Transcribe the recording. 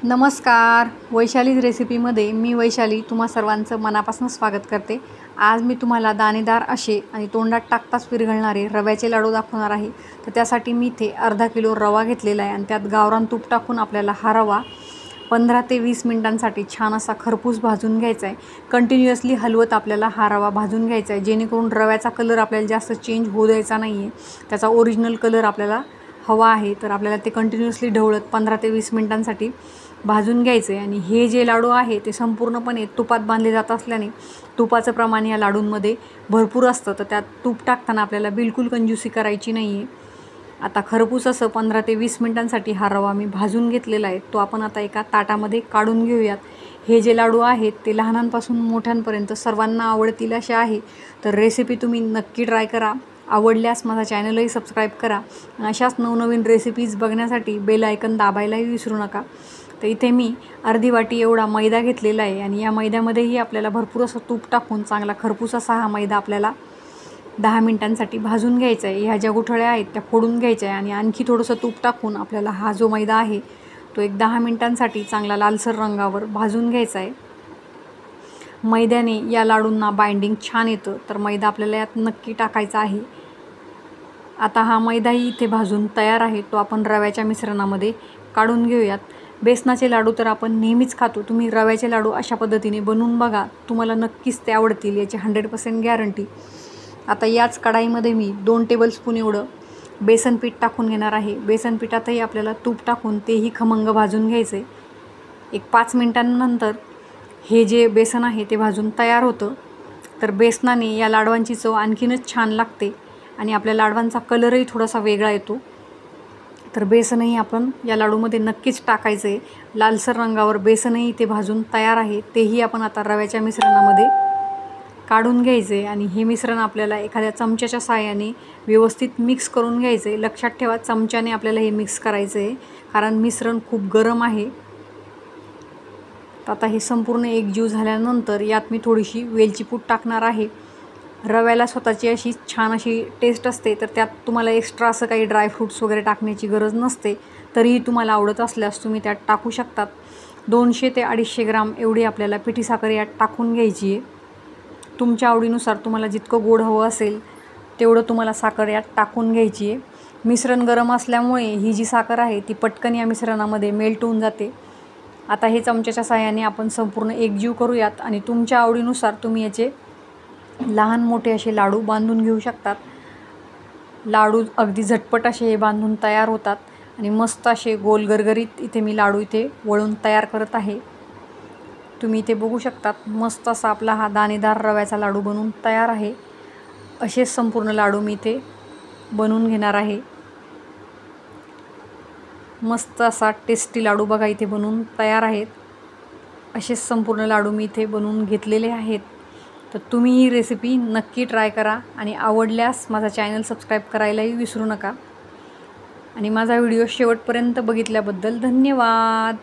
नमस्कार. वैशालीज रेसिपीमध्ये मी वैशाली तुम्हा सर्वांचं मनापासून स्वागत करते. आज मी तुम्हाला दाणेदार असे आणि तोंडात टाकताच विरघळणारे रव्याचे लाडू दाखवणार आहे. तर त्यासाठी मी इथे अर्धा किलो रवा घेतलेला आहे आणि त्यात गावरान तूप टाकून आपल्याला हा रवा 15 ते 20 मिनिटांसाठी छान असा खरपूस भाजून घ्यायचा आहे. कंटिन्युअसली हलवत आपल्याला हा रवा भाजून घ्यायचा आहे, जेणेकरून रव्याचा कलर आपल्याला जास्त चेंज होऊ द्यायचा नाही आहे. त्याचा ओरिजिनल कलर आपल्याला हवा आहे, तर आपल्याला ते कंटिन्युअसली ढवळत 15 ते 20 मिनिटांसाठी भाजून घ्यायचे. आणि हे जे लाडू आहे ते संपूर्णपणे तुपात बांधले जात असल्याने तुपाचं प्रमाण या लाडूंमध्ये भरपूर असतं, तर त्यात तूप टाकताना आपल्याला बिलकुल कंजूसी करायची नाही आहे. आता खरपूस असं 15 ते 20 मिनिटांसाठी हा रवा मी भाजून घेतलेला आहे, तो आपण आता एका ताटामध्ये काढून घेऊयात. हे जे लाडू आहेत ते लहानांपासून मोठ्यांपर्यंत सर्वांना आवडतील असे आहे, तर रेसिपी तुम्ही नक्की ट्राय करा. आवडल्यास माझा चॅनलही सबस्क्राईब करा. अशाच नवनवीन रेसिपीज बघण्यासाठी बेल आयकन दाबायलाही विसरू नका. तर इथे मी अर्धी वाटी एवढा मैदा घेतलेला आहे आणि या मैद्यामध्येही आपल्याला भरपूर असं तूप टाकून चांगला खरपूस असा हा मैदा आपल्याला 10 मिनिटांसाठी भाजून घ्यायचा आहे. ह्या ज्या गुठळ्या आहेत त्या फोडून घ्यायच्या आहे आणि आणखी थोडंसं तूप टाकून आपल्याला हा जो मैदा आहे तो एक 10 मिनिटांसाठी चांगला लालसर रंगावर भाजून घ्यायचा आहे. मैद्याने या लाडूंना बाइंडिंग छान येतं, तर मैदा आपल्याला यात नक्की टाकायचा आहे. आता हा मैदाही इथे भाजून तयार आहे, तो आपण रव्याच्या मिश्रणामध्ये काढून घेऊयात. बेसनाचे लाडू तर आपण नेहमीच खातो, तुम्ही रव्याचे लाडू अशा पद्धतीने बनवून बघा, तुम्हाला नक्कीच ते आवडतील, याची 100% गॅरंटी. आता याच कढाईमध्ये मी 2 टेबलस्पून एवढं बेसन पीठ टाकून घेणार आहे. बेसन पिठातही आपल्याला तूप टाकून तेही खमंग भाजून घ्यायचे. एक 5 मिनिटांनंतर हे जे बेसन आहे ते भाजून तयार होतं, तर बेसनाने या लाडवांची चव आणखीनच छान लागते आणि आपल्या लाडवांचा कलरही थोडासा वेगळा येतो. तर बेसनही आपण या लाडूमध्ये नक्कीच टाकायचं आहे. लालसर रंगावर बेसनही इथे भाजून तयार आहे, तेही आपण आता रव्याच्या मिश्रणामध्ये काढून घ्यायचे आणि हे मिश्रण आपल्याला एखाद्या चमच्याच्या साहाय्याने व्यवस्थित मिक्स करून घ्यायचं आहे. लक्षात ठेवा, चमच्याने आपल्याला हे मिक्स करायचं आहे, कारण मिश्रण खूप गरम आहे. तर आता हे संपूर्ण एकजीव झाल्यानंतर यात मी थोडीशी वेलची पूड टाकणार आहे. रव्याला स्वतःची अशी छान अशी टेस्ट असते, तर त्यात तुम्हाला एक्स्ट्रा असं काही ड्रायफ्रूट्स वगैरे टाकण्याची गरज नसते. तरीही तुम्हाला आवडत असल्यास तुम्ही त्यात टाकू शकतात. 200 ते 250 ग्राम एवढी आपल्याला पिठी साखर यात टाकून घ्यायची आहे. तुमच्या आवडीनुसार तुम्हाला जितकं गोड हवं असेल तेवढं तुम्हाला साखर यात टाकून घ्यायची आहे. मिश्रण गरम असल्यामुळे ही जी साखर आहे ती पटकन या मिश्रणामध्ये मेल्ट होऊन जाते. आता हे चमच्याच्या साहाय्याने आपण संपूर्ण एकजीव करूयात आणि तुमच्या आवडीनुसार तुम्ही याचे लहान मोठे असे लाडू बांधून घेऊ शकतात. लाडू अगदी झटपट असे हे बांधून तयार होतात आणि मस्त असे गोल गरगरीत इथे मी लाडू इथे वळून तयार करत आहे. तुम्ही इथे बघू शकतात, मस्त असा आपला हा दाणेदार रव्याचा लाडू बनवून तयार आहे. असेच संपूर्ण लाडू मी इथे बनवून घेणार आहे. मस्त असा टेस्टी लाडू बघा इथे बनवून तयार आहेत. असेच संपूर्ण लाडू मी इथे बनवून घेतलेले आहेत. तर तुम्ही ही रेसिपी नक्की ट्राय करा आणि आवडल्यास माझा चॅनल सबस्क्राईब करायलाही विसरू नका. आणि माझा व्हिडिओ शेवटपर्यंत बघितल्याबद्दल धन्यवाद.